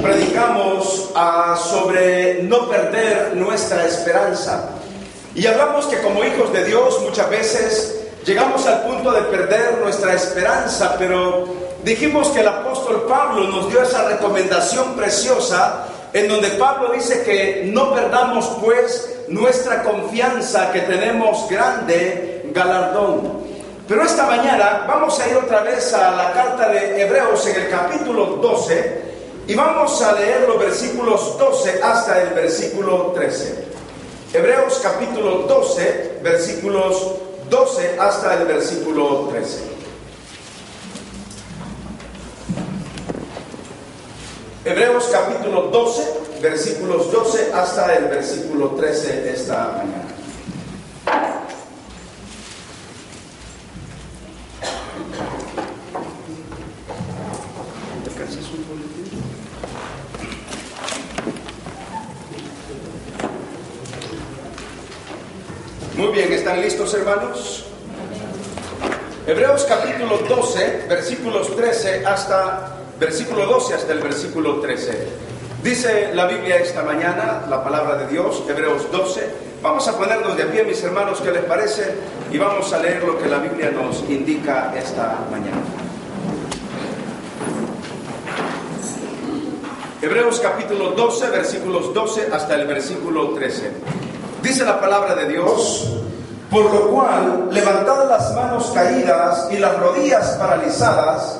Predicamos sobre no perder nuestra esperanza y hablamos que como hijos de Dios muchas veces llegamos al punto de perder nuestra esperanza, pero dijimos que el apóstol Pablo nos dio esa recomendación preciosa en donde Pablo dice que no perdamos pues nuestra confianza, que tenemos grande galardón. Pero esta mañana vamos a ir otra vez a la carta de Hebreos en el capítulo 12 y vamos a leer los versículos 12 hasta el versículo 13. Hebreos capítulo 12, versículos 12 hasta el versículo 13. Hebreos capítulo 12, versículos 12 hasta el versículo 13 esta mañana. Muy bien, ¿están listos, hermanos? Hebreos capítulo 12, versículos 13 hasta versículo 12 hasta el versículo 13. Dice la Biblia esta mañana, la palabra de Dios, Hebreos 12. Vamos a ponernos de pie, mis hermanos, ¿qué les parece? Y vamos a leer lo que la Biblia nos indica esta mañana. Hebreos capítulo 12, versículos 12 hasta el versículo 13. Dice la palabra de Dios: por lo cual, levantad las manos caídas y las rodillas paralizadas,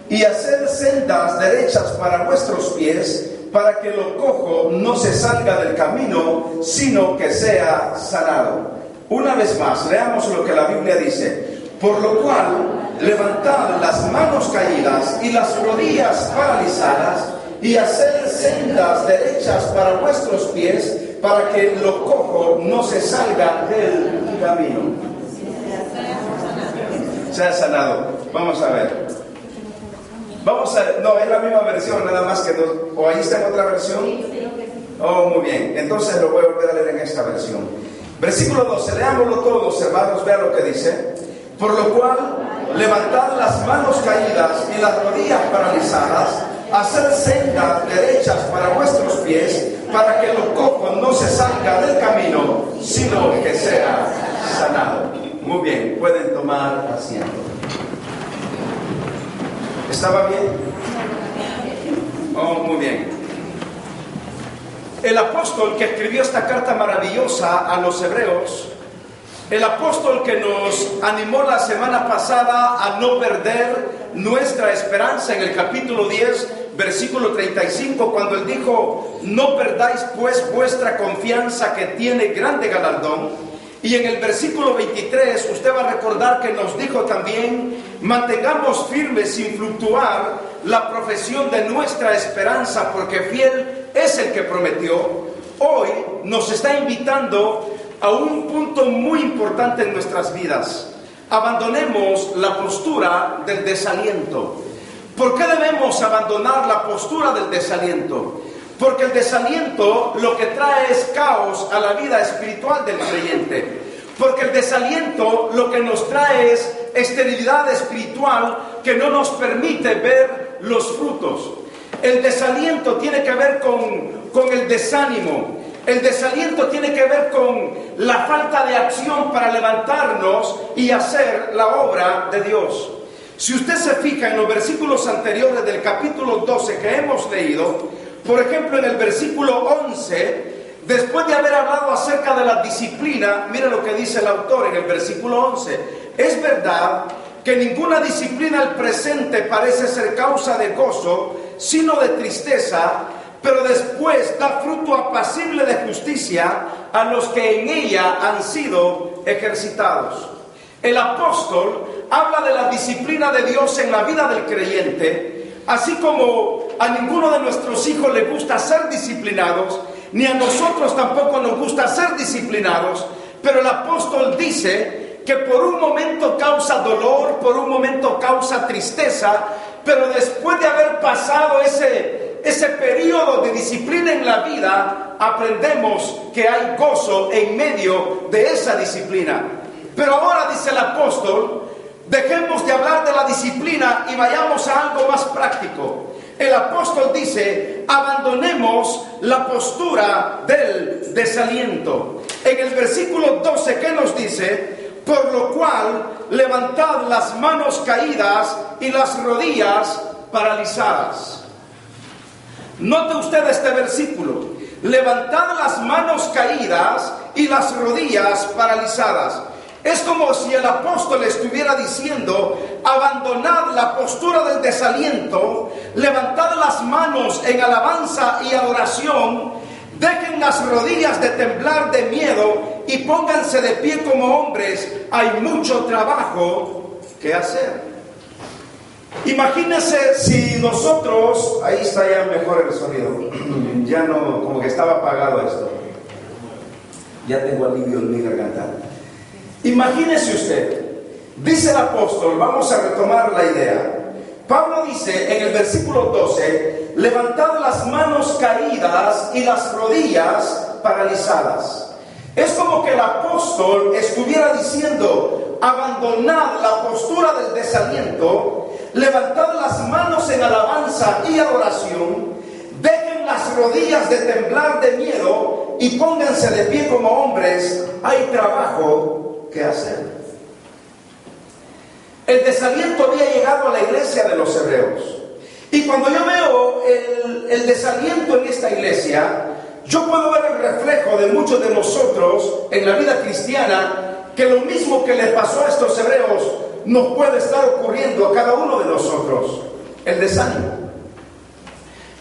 y haced sendas derechas para vuestros pies, para que lo cojo no se salga del camino, sino que sea sanado. Una vez más, leamos lo que la Biblia dice. Por lo cual, levantad las manos caídas y las rodillas paralizadas, y haced sendas derechas para vuestros pies, para que lo cojo no se salga del camino. Sea sanado. Vamos a ver. No, es la misma versión, nada más que dos. ¿O ahí está en otra versión? Oh, muy bien. Entonces lo voy a volver a leer en esta versión. Versículo 12. Leámoslo todos, hermanos. Vean lo que dice. Por lo cual, levantad las manos caídas y las rodillas paralizadas, hacer sendas derechas para vuestros pies, para que lo cojo no se salga del camino, sino que sea sanado. Muy bien, pueden tomar asiento. ¿Estaba bien? Oh, muy bien. El apóstol que escribió esta carta maravillosa a los hebreos, el apóstol que nos animó la semana pasada a no perder nuestra esperanza en el capítulo 10, versículo 35, cuando él dijo: no perdáis pues vuestra confianza, que tiene grande galardón. Y en el versículo 23 usted va a recordar que nos dijo también: mantengamos firmes sin fluctuar la profesión de nuestra esperanza, porque fiel es el que prometió. Hoy nos está invitando a un punto muy importante en nuestras vidas. Abandonemos la postura del desaliento. ¿Por qué debemos abandonar la postura del desaliento? Porque el desaliento lo que trae es caos a la vida espiritual del creyente. Porque el desaliento lo que nos trae es esterilidad espiritual que no nos permite ver los frutos. El desaliento tiene que ver con el desánimo. El desaliento tiene que ver con la falta de acción para levantarnos y hacer la obra de Dios. Si usted se fija en los versículos anteriores del capítulo 12 que hemos leído, por ejemplo en el versículo 11, después de haber hablado acerca de la disciplina, mire lo que dice el autor en el versículo 11. Es verdad que ninguna disciplina al presente parece ser causa de gozo, sino de tristeza, pero después da fruto apacible de justicia a los que en ella han sido ejercitados. El apóstol habla de la disciplina de Dios en la vida del creyente, así como a ninguno de nuestros hijos le gusta ser disciplinados, ni a nosotros tampoco nos gusta ser disciplinados, pero el apóstol dice que por un momento causa dolor, por un momento causa tristeza, pero después de haber pasado ese periodo de disciplina en la vida, aprendemos que hay gozo en medio de esa disciplina. Pero ahora, dice el apóstol, dejemos de hablar de la disciplina y vayamos a algo más práctico. el apóstol dice, abandonemos la postura del desaliento. En el versículo 12, ¿qué nos dice? Por lo cual, levantad las manos caídas y las rodillas paralizadas. Note usted este versículo. Levantad las manos caídas y las rodillas paralizadas. Es como si el apóstol estuviera diciendo, abandonad la postura del desaliento, levantad las manos en alabanza y adoración, dejen las rodillas de temblar de miedo y pónganse de pie como hombres. Hay mucho trabajo que hacer. Imagínense si nosotros, ahí está ya mejor el sonido, ya no, como que estaba apagado esto, ya tengo alivio en mi garganta. Imagínese usted, dice el apóstol, vamos a retomar la idea. Pablo dice en el versículo 12, levantad las manos caídas y las rodillas paralizadas. Es como que el apóstol estuviera diciendo, abandonad la postura del desaliento, levantad las manos en alabanza y adoración, dejen las rodillas de temblar de miedo y pónganse de pie como hombres. Hay trabajo que hacer. El desaliento había llegado a la iglesia de los hebreos. Y cuando yo veo el desaliento en esta iglesia, yo puedo ver el reflejo de muchos de nosotros en la vida cristiana, que lo mismo que le pasó a estos hebreos nos puede estar ocurriendo a cada uno de nosotros. El desánimo,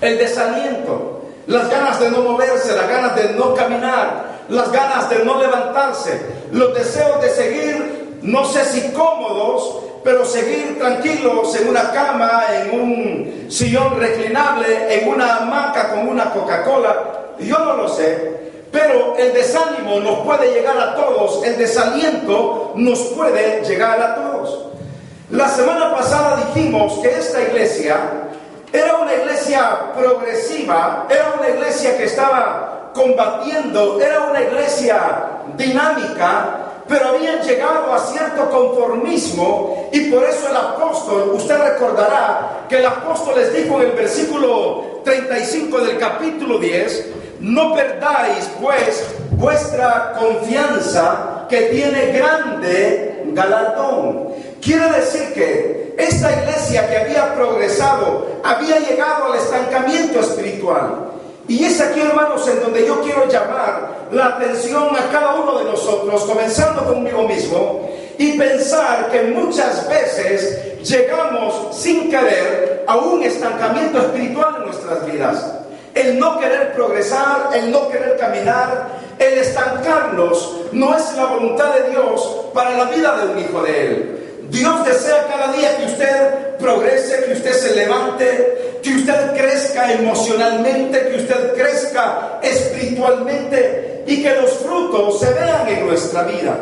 el desaliento, las ganas de no moverse, las ganas de no caminar, las ganas de no levantarse, los deseos de seguir, no sé si cómodos, pero seguir tranquilos en una cama, en un sillón reclinable, en una hamaca con una Coca-Cola. Yo no lo sé, pero el desánimo nos puede llegar a todos, el desaliento nos puede llegar a todos. La semana pasada dijimos que esta iglesia era una iglesia progresiva, era una iglesia que estaba combatiendo, era una iglesia dinámica, pero habían llegado a cierto conformismo, y por eso el apóstol, usted recordará que el apóstol les dijo en el versículo 35 del capítulo 10, no perdáis pues vuestra confianza, que tiene grande galardón. Quiere decir que esta iglesia que había progresado había llegado al estancamiento espiritual. Y es aquí, hermanos, en donde yo quiero llamar la atención a cada uno de nosotros, comenzando conmigo mismo, y pensar que muchas veces llegamos sin querer a un estancamiento espiritual en nuestras vidas. El no querer progresar, el no querer caminar, el estancarnos, no es la voluntad de Dios para la vida de un hijo de Él. Dios desea cada día que usted progrese, que usted se levante, que usted crezca emocionalmente, que usted crezca espiritualmente y que los frutos se vean en nuestra vida.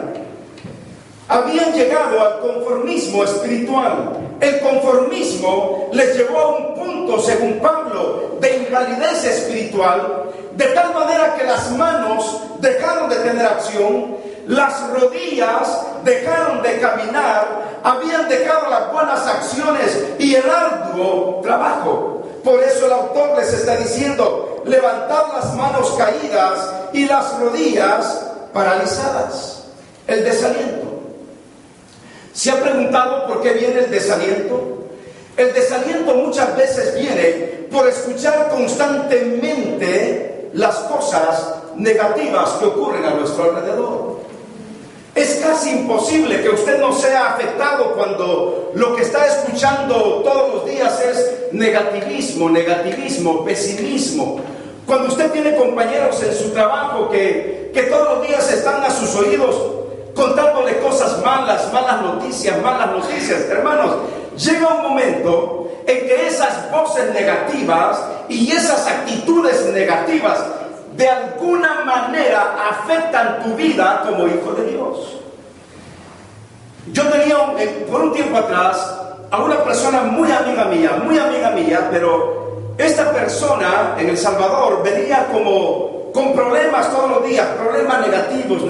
Habían llegado al conformismo espiritual. El conformismo les llevó a un punto, según Pablo, de invalidez espiritual, de tal manera que las manos dejaron de tener acción, las rodillas dejaron de caminar, habían dejado las buenas acciones y el arduo trabajo. Por eso el autor les está diciendo, levantad las manos caídas y las rodillas paralizadas. El desaliento. ¿Se ha preguntado por qué viene el desaliento? El desaliento muchas veces viene por escuchar constantemente las cosas negativas que ocurren a nuestro alrededor. Es casi imposible que usted no sea afectado cuando lo que está escuchando todos los días es negativismo, pesimismo. Cuando usted tiene compañeros en su trabajo que todos los días están a sus oídos contándole cosas malas noticias. Hermanos, llega un momento en que esas voces negativas y esas actitudes negativas de alguna manera afectan tu vida como hijo de Dios. Yo tenía por un tiempo atrás a una persona muy amiga mía, pero esta persona en El Salvador venía como con problemas todos los días, problemas negativos,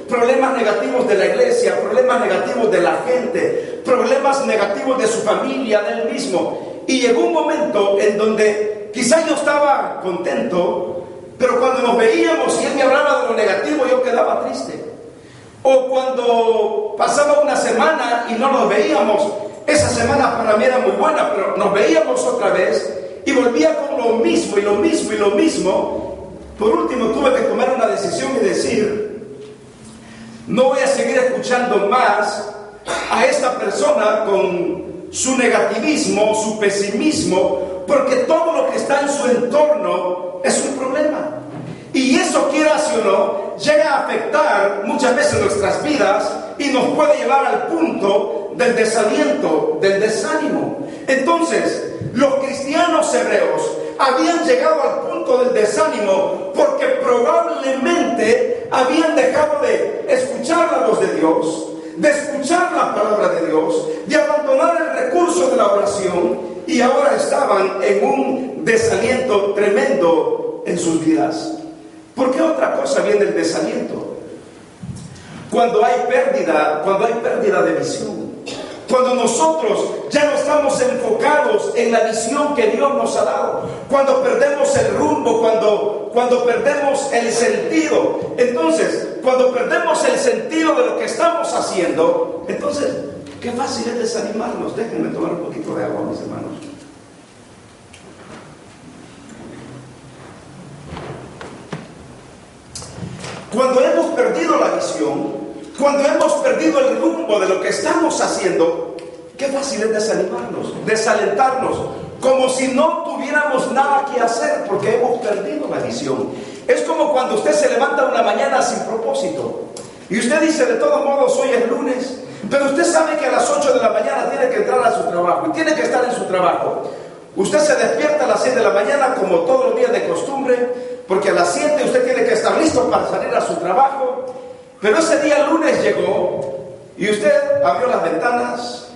problemas negativos de la iglesia, problemas negativos de la gente, problemas negativos de su familia, de él mismo. y llegó un momento en donde quizá yo estaba contento, pero cuando nos veíamos y él me hablaba de lo negativo, yo quedaba triste. O cuando pasaba una semana y no nos veíamos, esa semana para mí era muy buena, pero nos veíamos otra vez y volvía con lo mismo y lo mismo y lo mismo. Por último tuve que tomar una decisión y decir: no voy a seguir escuchando más a esta persona con su negativismo, su pesimismo, porque todo lo que está en su entorno es un problema. Y eso, quieras o no, llega a afectar muchas veces nuestras vidas y nos puede llevar al punto del desaliento, del desánimo. Entonces, los cristianos hebreos habían llegado al punto del desánimo porque probablemente habían dejado de escuchar la voz de Dios, de escuchar la palabra de Dios, de abandonar el recurso de la oración, y ahora estaban en un desaliento tremendo en sus vidas. ¿Por qué otra cosa viene el desaliento? Cuando hay pérdida de visión. Cuando nosotros ya no estamos enfocados en la visión que Dios nos ha dado. Cuando perdemos el rumbo, cuando perdemos el sentido. Entonces, cuando perdemos el sentido de lo que estamos haciendo, entonces, qué fácil es desanimarnos. Déjenme tomar un poquito de agua, mis hermanos. Cuando hemos perdido la visión, cuando hemos perdido el rumbo de lo que estamos haciendo, qué fácil es desanimarnos, desalentarnos, como si no tuviéramos nada que hacer porque hemos perdido la visión. Es como cuando usted se levanta una mañana sin propósito y usted dice: de todos modos hoy es lunes, pero usted sabe que a las 8 de la mañana tiene que entrar a su trabajo y tiene que estar en su trabajo. Usted se despierta a las 6 de la mañana como todos los días de costumbre, porque a las 7 usted tiene que estar listo para salir a su trabajo. Pero ese día lunes llegó y usted abrió las ventanas,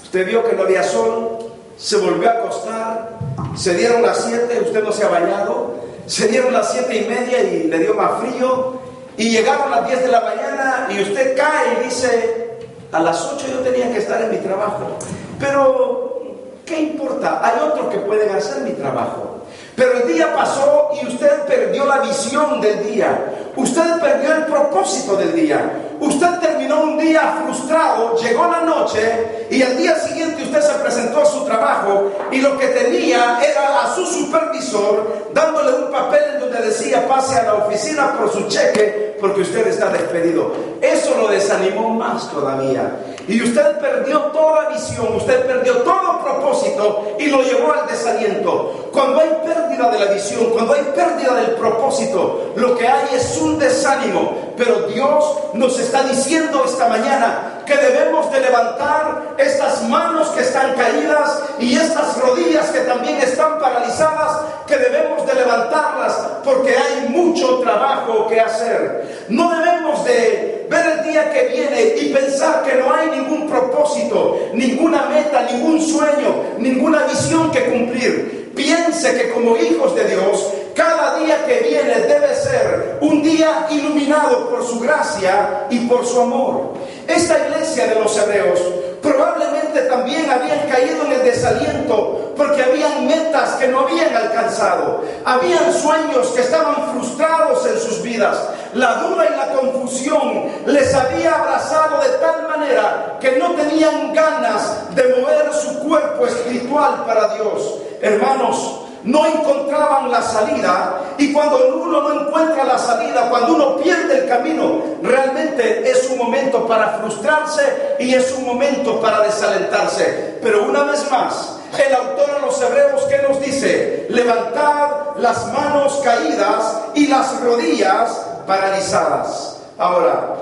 usted vio que no había sol, se volvió a acostar, se dieron las 7, usted no se ha bañado, se dieron las 7:30 y le dio más frío, y llegaron las 10 de la mañana y usted cae y dice: a las 8 yo tenía que estar en mi trabajo, pero ¿qué importa? Hay otros que pueden hacer mi trabajo. Pero el día pasó y usted perdió la visión del día. Usted perdió el propósito del día. Usted terminó un día frustrado, llegó la noche y al día siguiente usted se presentó a su trabajo y lo que tenía era a su supervisor dándole un papel en donde decía: pase a la oficina por su cheque porque usted está despedido. Eso lo desanimó más todavía. Y usted perdió toda visión, usted perdió todo propósito y lo llevó al desaliento. Cuando hay pérdida de la visión, cuando hay pérdida del propósito, lo que hay es un desánimo. Pero Dios nos está diciendo esta mañana que debemos de levantar estas manos que están caídas y estas rodillas que también están paralizadas, que debemos de levantarlas porque hay mucho trabajo que hacer. No debemos de ver el día que viene y pensar que no hay ningún propósito, ninguna meta, ningún sueño, ninguna visión que cumplir. Piense que como hijos de Dios, cada día que viene debe ser un día iluminado por su gracia y por su amor. Esta iglesia de los hebreos probablemente también habían caído en el desaliento porque habían metas que no habían alcanzado, habían sueños que estaban frustrados en sus vidas. La duda y la confusión les había abrazado de tal manera que no tenían ganas de mover su cuerpo espiritual para Dios. Hermanos, no encontraban la salida, y cuando uno no encuentra la salida, cuando uno pierde el camino, realmente es un momento para frustrarse y es un momento para desalentarse. Pero una vez más, el autor a los hebreos, ¿qué nos dice? Levantad las manos caídas y las rodillas paralizadas. Ahora,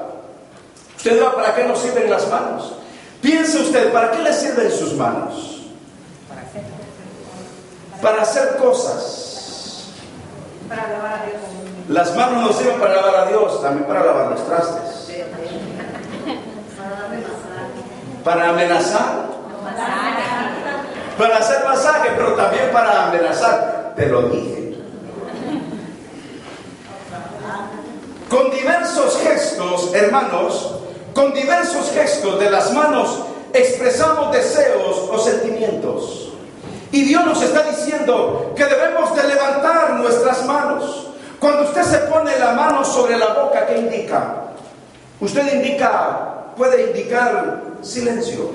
usted dirá: ¿para qué nos sirven las manos? Piense usted, ¿para qué le sirven sus manos? Para hacer cosas. Para alabar a Dios. Las manos nos sirven para alabar a Dios, también para lavar los trastes. Para amenazar. Para hacer masaje, pero también para amenazar. Te lo dije. Con diversos gestos, hermanos, con diversos gestos de las manos expresamos deseos o sentimientos. Y Dios nos está diciendo que debemos de levantar nuestras manos. Cuando usted se pone la mano sobre la boca, ¿qué indica? Puede indicar silencio.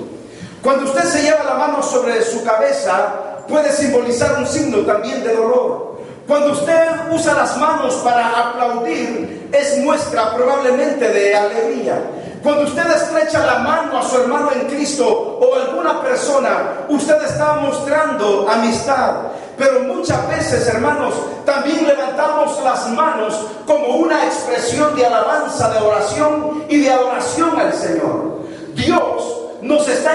Cuando usted se lleva la mano sobre su cabeza, puede simbolizar un signo también de dolor. Cuando usted usa las manos para aplaudir, es muestra probablemente de alegría. Cuando usted estrecha la mano a su hermano en Cristo o alguna persona, usted está mostrando amistad. Pero muchas veces, hermanos, también levantamos las manos como una expresión de alabanza, de oración y de adoración al Señor. Dios nos está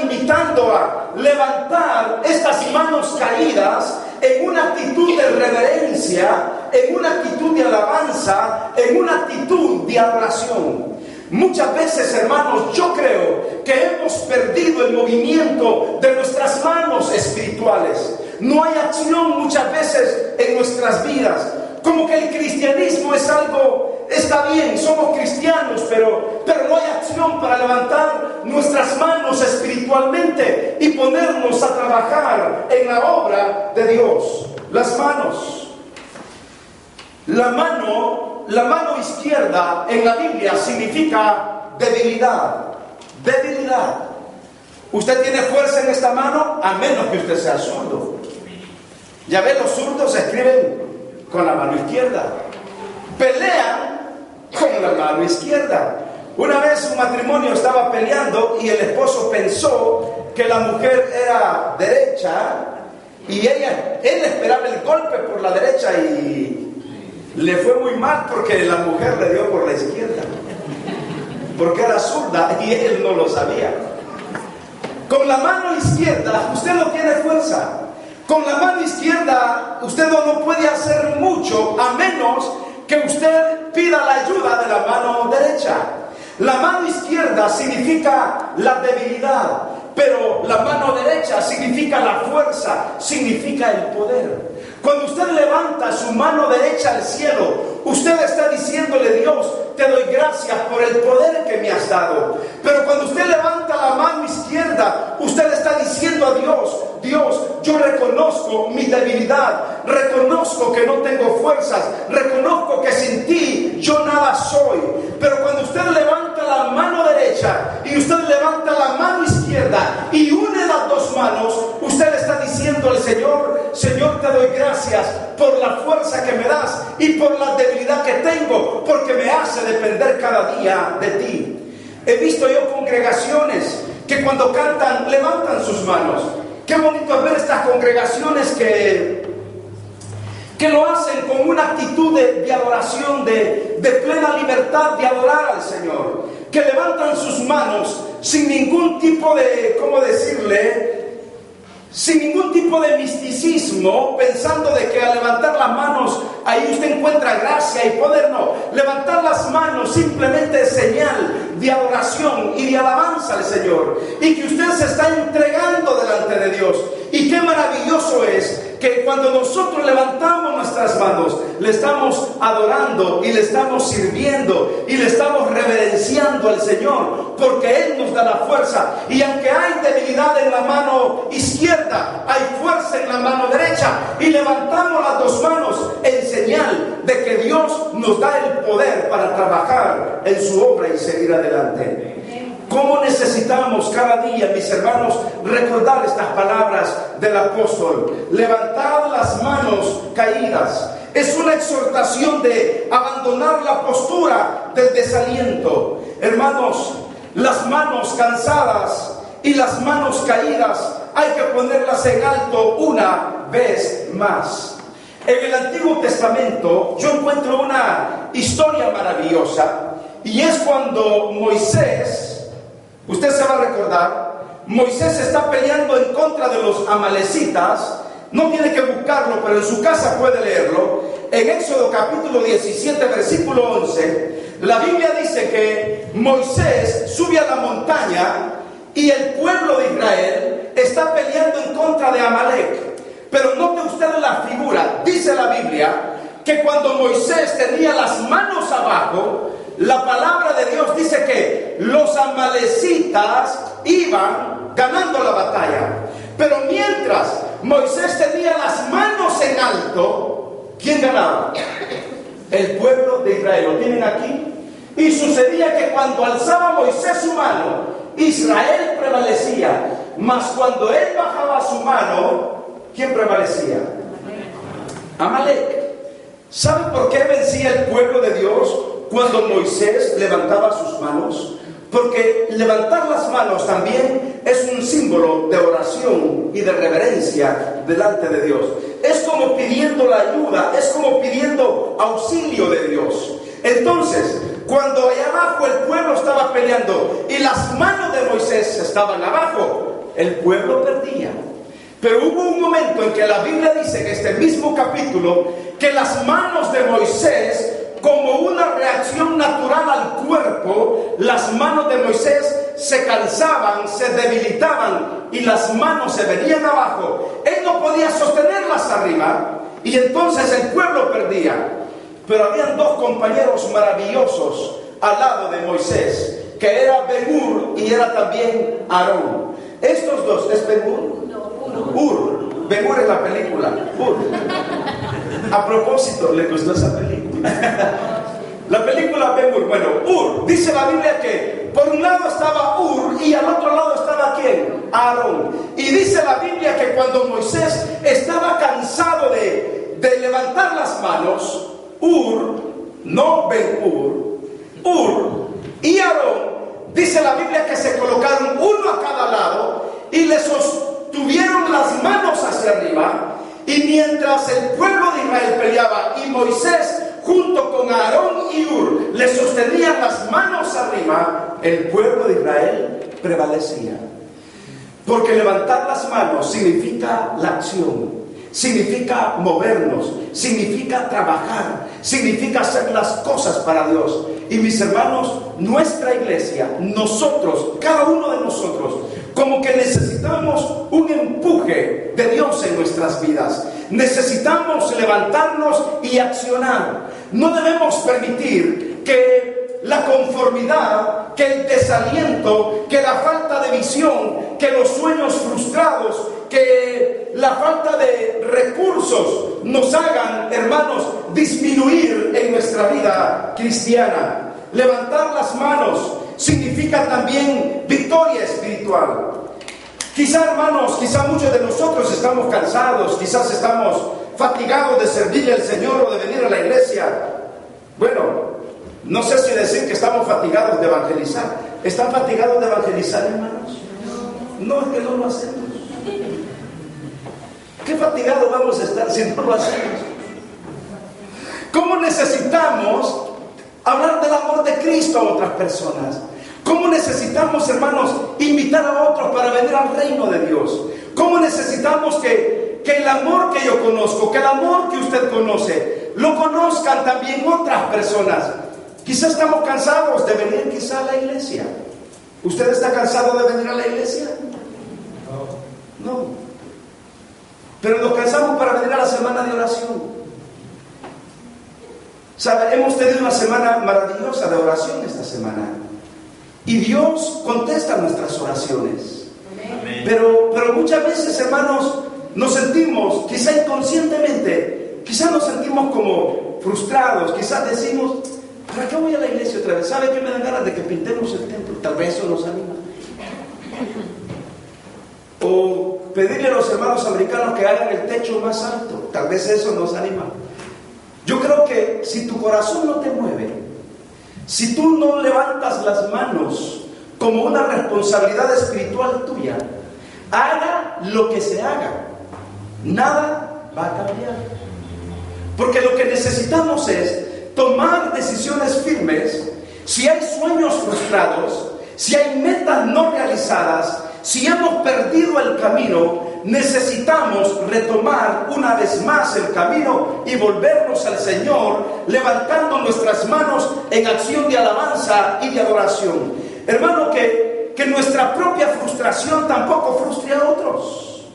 invitando a levantar estas manos caídas en una actitud de reverencia, en una actitud de alabanza, en una actitud de adoración. Muchas veces, hermanos, yo creo que hemos perdido el movimiento de nuestras manos espirituales. No hay acción muchas veces en nuestras vidas. Como que el cristianismo es algo, está bien, somos cristianos, pero no hay acción para levantar nuestras manos espiritualmente y ponernos a trabajar en la obra de Dios. Las manos. La mano izquierda en la Biblia significa debilidad. Debilidad. ¿Usted tiene fuerza en esta mano? A menos que usted sea zurdo. Ya ve, los zurdos escriben con la mano izquierda. Pelean con la mano izquierda. Una vez un matrimonio estaba peleando y el esposo pensó que la mujer era derecha y él esperaba el golpe por la derecha y le fue muy mal porque la mujer le dio por la izquierda, porque era zurda y él no lo sabía. Con la mano izquierda usted no tiene fuerza. Con la mano izquierda usted no puede hacer mucho a menos que usted pida la ayuda de la mano derecha. La mano izquierda significa la debilidad, pero la mano derecha significa la fuerza, significa el poder. Cuando usted levanta su mano derecha al cielo, usted está diciéndole: Dios, te doy gracias por el poder que me has dado. Pero cuando usted levanta la mano izquierda, usted está diciendo a Dios: Dios, yo reconozco mi debilidad, reconozco que no tengo fuerzas, reconozco que sin ti yo nada soy. Pero cuando usted levanta la mano derecha y usted levanta la mano izquierda y une las dos manos, usted le está diciendo al Señor: Señor, te doy gracias por la fuerza que me das y por la debilidad que tengo, porque me hace depender cada día de ti. He visto yo congregaciones que cuando cantan levantan sus manos. Qué bonito es ver estas congregaciones que lo hacen con una actitud de adoración, de plena libertad de adorar al Señor, que levantan sus manos sin ningún tipo de, ¿cómo decirle?, sin ningún tipo de misticismo, pensando de que al levantar las manos ahí usted encuentra gracia y poder. No, levantar las manos simplemente es señal de adoración y de alabanza al Señor, y que usted se está entregando delante de Dios. Y qué maravilloso es que cuando nosotros levantamos nuestras manos, le estamos adorando y le estamos sirviendo y le estamos reverenciando al Señor, porque Él nos da la fuerza. Y aunque hay debilidad en la mano izquierda, hay fuerza en la mano derecha, y levantamos las dos manos en señal de que Dios nos da el poder para trabajar en su obra y seguir adelante. ¿Cómo necesitamos cada día, mis hermanos, recordar estas palabras del apóstol? Levantad las manos caídas. Es una exhortación de abandonar la postura del desaliento. Hermanos, las manos cansadas y las manos caídas hay que ponerlas en alto una vez más. En el Antiguo Testamento yo encuentro una historia maravillosa, y es cuando Moisés, usted se va a recordar, Moisés está peleando en contra de los amalecitas. No tiene que buscarlo, pero en su casa puede leerlo. En Éxodo capítulo 17, versículo 11, la Biblia dice que Moisés sube a la montaña y el pueblo de Israel está peleando en contra de Amalec. Pero note usted la figura, dice la Biblia, que cuando Moisés tenía las manos abajo, la palabra de Dios dice que los amalecitas iban ganando la batalla. Pero mientras Moisés tenía las manos en alto, ¿quién ganaba? El pueblo de Israel. ¿Lo tienen aquí? Y sucedía que cuando alzaba Moisés su mano, Israel prevalecía. Mas cuando él bajaba su mano, ¿quién prevalecía? Amalek. ¿Sabe por qué vencía el pueblo de Dios cuando Moisés levantaba sus manos? Porque levantar las manos también es un símbolo de oración y de reverencia delante de Dios. Es como pidiendo la ayuda, es como pidiendo auxilio de Dios. Entonces, cuando allá abajo el pueblo estaba peleando y las manos de Moisés estaban abajo, el pueblo perdía. Pero hubo un momento en que la Biblia dice, en este mismo capítulo, que las manos de Moisés, como una reacción natural al cuerpo, las manos de Moisés se cansaban, se debilitaban y las manos se venían abajo. Él no podía sostenerlas arriba y entonces el pueblo perdía. Pero habían dos compañeros maravillosos al lado de Moisés, que era Ben-Hur y era también Aarón. Estos dos, ¿es Ben-Hur? Hur. Ben-Hur es la película. Hur. A propósito, ¿le gustó esa película? La película Ben-Hur. Bueno, Hur. Dice la Biblia que por un lado estaba Hur y al otro lado estaba ¿quién? Aarón. Y dice la Biblia que cuando Moisés estaba cansado de levantar las manos, Hur, no Ben-Hur, Hur y Aarón, dice la Biblia que se colocaron uno a cada lado y le sostuvieron las manos hacia arriba. Y mientras el pueblo de Israel peleaba y Moisés junto con Aarón y Hur le sostenían las manos arriba, el pueblo de Israel prevalecía. Porque levantar las manos significa la acción, significa movernos, significa trabajar, significa hacer las cosas para Dios. Y mis hermanos, nuestra iglesia, nosotros, cada uno de nosotros, como que necesitamos un empuje de Dios en nuestras vidas. Necesitamos levantarnos y accionar. No debemos permitir que la conformidad, que el desaliento, que la falta de visión, que los sueños frustrados, que la falta de recursos nos hagan, hermanos, disminuir en nuestra vida cristiana. Levantar las manos significa también victoria espiritual. Quizá, hermanos, quizá muchos de nosotros estamos cansados, quizás estamos fatigados de servirle al Señor o de venir a la iglesia. Bueno, no sé si decir que estamos fatigados de evangelizar. ¿Están fatigados de evangelizar, hermanos? No, es que no lo hacemos. ¿Qué fatigados vamos a estar si no lo hacemos? ¿Cómo necesitamos hablar del amor de Cristo a otras personas? ¿Cómo necesitamos, hermanos, invitar a otros para venir al reino de Dios? ¿Cómo necesitamos que el amor que yo conozco, que el amor que usted conoce, lo conozcan también otras personas? Quizás estamos cansados de venir quizá a la iglesia. ¿Usted está cansado de venir a la iglesia? No. Pero nos cansamos para venir a la semana de oración. ¿Sabe? Hemos tenido una semana maravillosa de oración esta semana. Y Dios contesta nuestras oraciones. Amén. Pero muchas veces, hermanos, nos sentimos, quizá inconscientemente, quizá nos sentimos como frustrados, quizás decimos, ¿para qué voy a la iglesia otra vez? ¿Sabe qué me dan ganas de que pintemos el templo? Tal vez eso nos anima. O pedirle a los hermanos americanos que hagan el techo más alto. Tal vez eso nos anima. Yo creo que si tu corazón no te mueve, si tú no levantas las manos como una responsabilidad espiritual tuya, haga lo que se haga, nada va a cambiar. Porque lo que necesitamos es tomar decisiones firmes. Si hay sueños frustrados, si hay metas no realizadas, si hemos perdido el camino, necesitamos retomar una vez más el camino y volvernos al Señor, levantando nuestras manos en acción de alabanza y de adoración. Hermano, que nuestra propia frustración tampoco frustre a otros.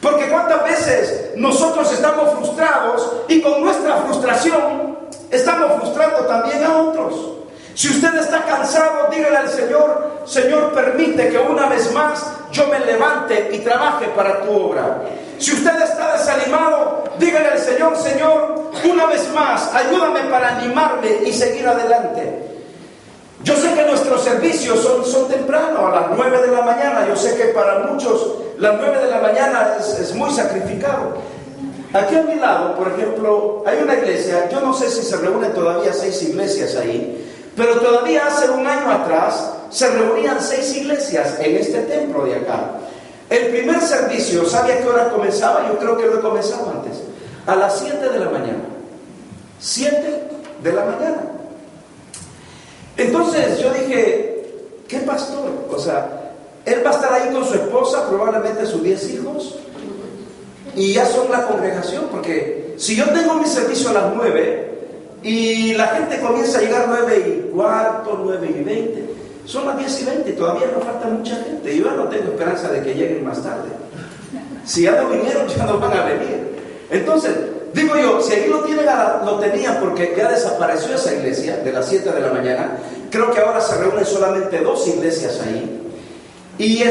Porque cuántas veces nosotros estamos frustrados y con nuestra frustración estamos frustrando también a otros. Si usted está cansado, dígale al Señor, Señor, permite que una vez más yo me levante y trabaje para tu obra. Si usted está desanimado, dígale al Señor: Señor, una vez más, ayúdame para animarme y seguir adelante. Yo sé que nuestros servicios son temprano, a las 9 de la mañana. Yo sé que para muchos las 9 de la mañana es muy sacrificado. Aquí a mi lado, por ejemplo, hay una iglesia. Yo no sé si se reúnen todavía 6 iglesias ahí, pero todavía hace un año atrás se reunían 6 iglesias en este templo de acá. El primer servicio, ¿sabe a qué hora comenzaba? Yo creo que lo he comenzado antes, a las 7 de la mañana. 7 de la mañana. Entonces yo dije: ¿qué pastor? O sea, él va a estar ahí con su esposa, probablemente sus 10 hijos, y ya son la congregación. Porque si yo tengo mi servicio a las 9 y la gente comienza a llegar 9:15, 9:20, son las 10:20, todavía nos falta mucha gente. Y yo no tengo esperanza de que lleguen más tarde. Si ya no vinieron, ya no van a venir. Entonces, digo yo, si aquí lo tenían porque ya desapareció esa iglesia de las 7 de la mañana. Creo que ahora se reúnen solamente 2 iglesias ahí. Y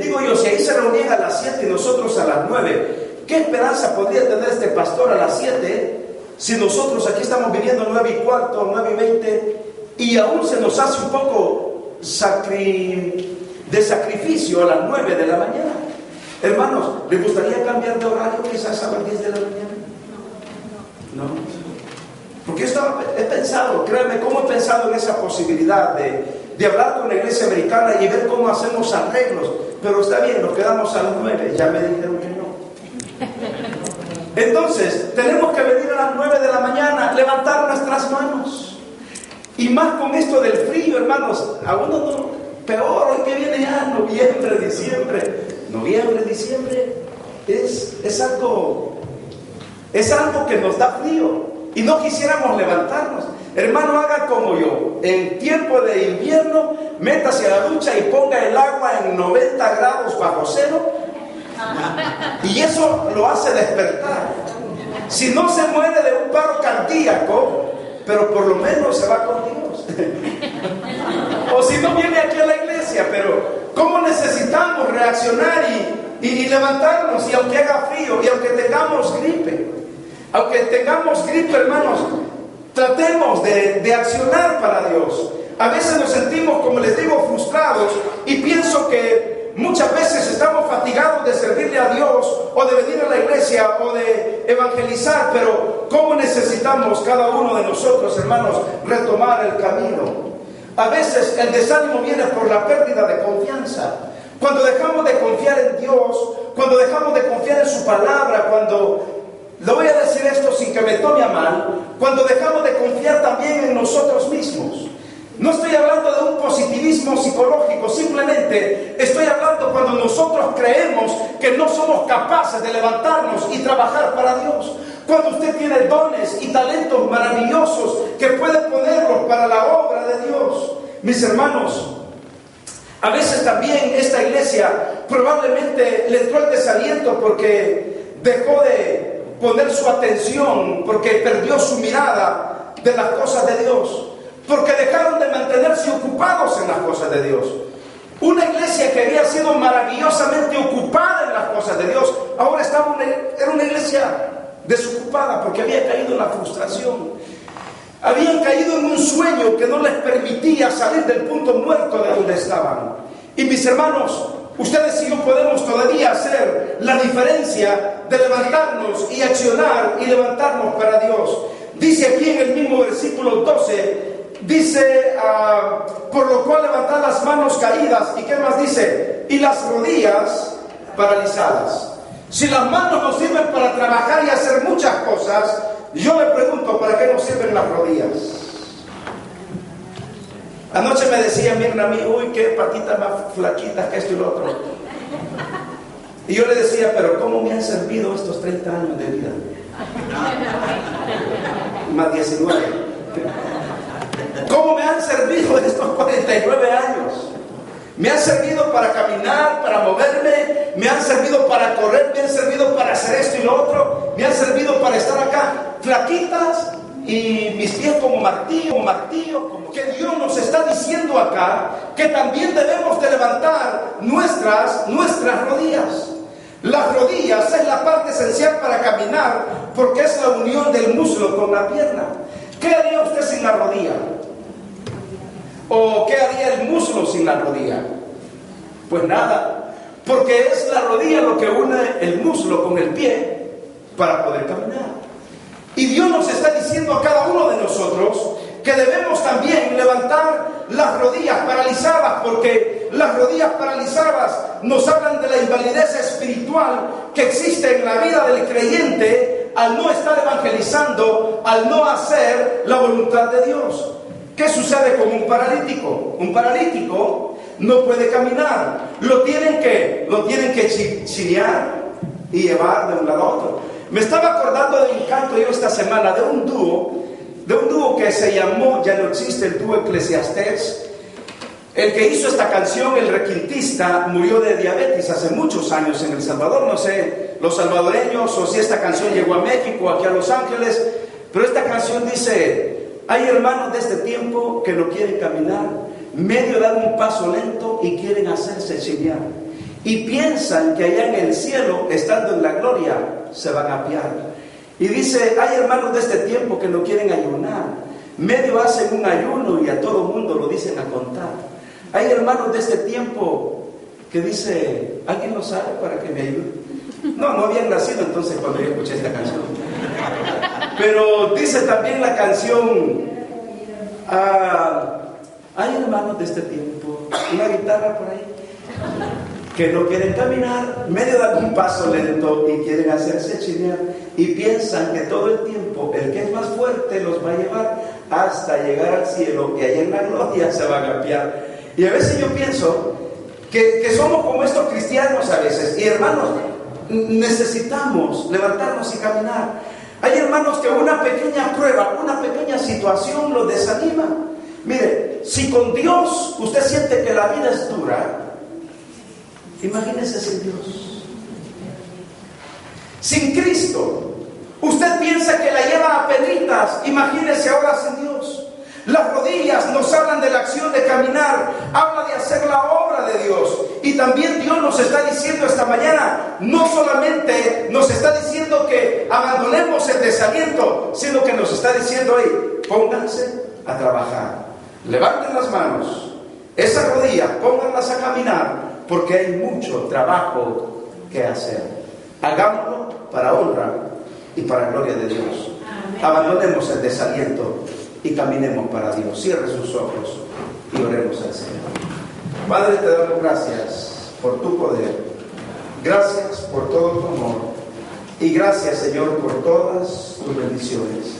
digo yo, si ahí se reunían a las 7 y nosotros a las 9, ¿qué esperanza podría tener este pastor a las 7 si nosotros aquí estamos viniendo 9:15, 9:20, y aún se nos hace un poco de sacrificio a las 9 de la mañana? Hermanos, ¿les gustaría cambiar de horario quizás a las 10 de la mañana? No. Porque he pensado, créanme, cómo he pensado en esa posibilidad de hablar con la iglesia americana y ver cómo hacemos arreglos. Pero está bien, nos quedamos a las 9, ya me dijeron que no. Entonces, tenemos que venir a las 9 de la mañana, levantar nuestras manos. Y más con esto del frío, hermanos, a uno no, peor, hoy que viene ya noviembre, diciembre. Noviembre, diciembre, es algo que nos da frío y no quisiéramos levantarnos. Hermano, haga como yo. En tiempo de invierno, métase a la ducha y ponga el agua en 90 grados bajo cero, y eso lo hace despertar. Si no se muere de un paro cardíaco, pero por lo menos se va con Dios. O si no, viene aquí a la iglesia. Pero ¿cómo necesitamos reaccionar y levantarnos? Y aunque haga frío, y aunque tengamos gripe, hermanos, tratemos de accionar para Dios. A veces nos sentimos, como les digo, frustrados, y pienso que muchas veces estamos fatigados de servirle a Dios, o de venir a la iglesia, o de evangelizar. Pero ¿cómo necesitamos cada uno de nosotros, hermanos, retomar el camino? A veces el desánimo viene por la pérdida de confianza. Cuando dejamos de confiar en Dios, cuando dejamos de confiar en su palabra, le voy a decir esto sin que me tome a mal, cuando dejamos de confiar también en nosotros mismos. No estoy hablando de un positivismo psicológico, simplemente estoy hablando cuando nosotros creemos que no somos capaces de levantarnos y trabajar para Dios. Cuando usted tiene dones y talentos maravillosos que puede ponerlos para la obra de Dios. Mis hermanos, a veces también esta iglesia probablemente le entró el desaliento porque dejó de poner su atención, porque perdió su mirada de las cosas de Dios, porque dejaron de mantenerse ocupados en las cosas de Dios. Una iglesia que había sido maravillosamente ocupada en las cosas de Dios, ahora era una iglesia desocupada porque había caído en la frustración. Habían caído en un sueño que no les permitía salir del punto muerto de donde estaban. Y mis hermanos, ustedes y yo podemos todavía hacer la diferencia de levantarnos y accionar y levantarnos para Dios. Dice aquí en el mismo versículo 12, dice, por lo cual levantad las manos caídas. ¿Y qué más dice? Y las rodillas paralizadas. Si las manos nos sirven para trabajar y hacer muchas cosas, yo me pregunto, ¿para qué nos sirven las rodillas? Anoche me decía Mirna a mí, uy, qué patitas más flaquitas que esto y lo otro. Y yo le decía, pero ¿cómo me han servido estos 30 años de vida? Más 19. ¿Cómo me han servido estos 49 años? Me han servido para caminar, para moverme, me han servido para correr, me han servido para hacer esto y lo otro, me han servido para estar acá, flaquitas, y mis pies como martillo, que Dios nos está diciendo acá que también debemos de levantar nuestras rodillas. Las rodillas es la parte esencial para caminar porque es la unión del muslo con la pierna. ¿Qué haría usted sin la rodilla? ¿O qué haría el muslo sin la rodilla? Pues nada, porque es la rodilla lo que une el muslo con el pie para poder caminar. Y Dios nos está diciendo a cada uno de nosotros que debemos también levantar las rodillas paralizadas, porque las rodillas paralizadas nos hablan de la invalidez espiritual que existe en la vida del creyente al no estar evangelizando, al no hacer la voluntad de Dios. ¿Qué sucede con un paralítico? Un paralítico no puede caminar, lo tienen que chinear y llevar de un lado a otro. Me estaba acordando de un canto yo esta semana, de un dúo que se llamó, ya no existe, el dúo Eclesiastés. El que hizo esta canción, el requintista, murió de diabetes hace muchos años en El Salvador. No sé, los salvadoreños, o si esta canción llegó a México, aquí a Los Ángeles, pero esta canción dice: hay hermanos de este tiempo que no quieren caminar, medio dan un paso lento y quieren hacerse chinear. Y piensan que allá en el cielo, estando en la gloria, se van a apiar. Y dice: hay hermanos de este tiempo que no quieren ayunar, medio hacen un ayuno y a todo mundo lo dicen a contar. Hay hermanos de este tiempo que dice: ¿alguien lo sabe para que me ayude? No habían nacido entonces cuando yo escuché esta canción. Pero dice también la canción: hay hermanos de este tiempo, una guitarra por ahí, que no quieren caminar, medio dan un paso lento y quieren hacerse chinear, y piensan que todo el tiempo el que es más fuerte los va a llevar hasta llegar al cielo, y allá en la gloria se van a apiar. Y a veces yo pienso que somos como estos cristianos a veces, y hermanos, necesitamos levantarnos y caminar. Hay hermanos que una pequeña prueba, una pequeña situación los desanima. Mire, si con Dios usted siente que la vida es dura, imagínese sin Dios. Sin Cristo, usted piensa que la lleva a penitas, imagínese ahora sin Dios. Las rodillas nos hablan de la acción de caminar, habla de hacer la obra de Dios. Y también Dios nos está diciendo esta mañana, no solamente nos está diciendo que abandonemos el desaliento, sino que nos está diciendo: hey, pónganse a trabajar, levanten las manos, esas rodillas, pónganlas a caminar, porque hay mucho trabajo que hacer. Hagámoslo para honra y para gloria de Dios. Abandonemos el desaliento y caminemos para Dios. Cierre sus ojos y oremos al Señor. Padre, te damos gracias por tu poder, gracias por todo tu amor, y gracias, Señor, por todas tus bendiciones.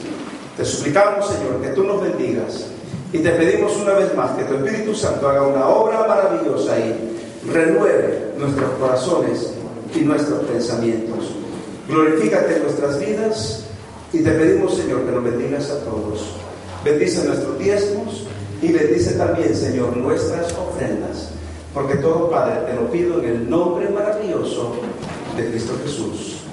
Te suplicamos, Señor, que tú nos bendigas, y te pedimos una vez más que tu Espíritu Santo haga una obra maravillosa y renueve nuestros corazones y nuestros pensamientos. Glorifícate en nuestras vidas, y te pedimos, Señor, que nos bendigas a todos. Bendice nuestros diezmos y bendice también, Señor, nuestras ofrendas, porque todo, Padre, te lo pido en el nombre maravilloso de Cristo Jesús.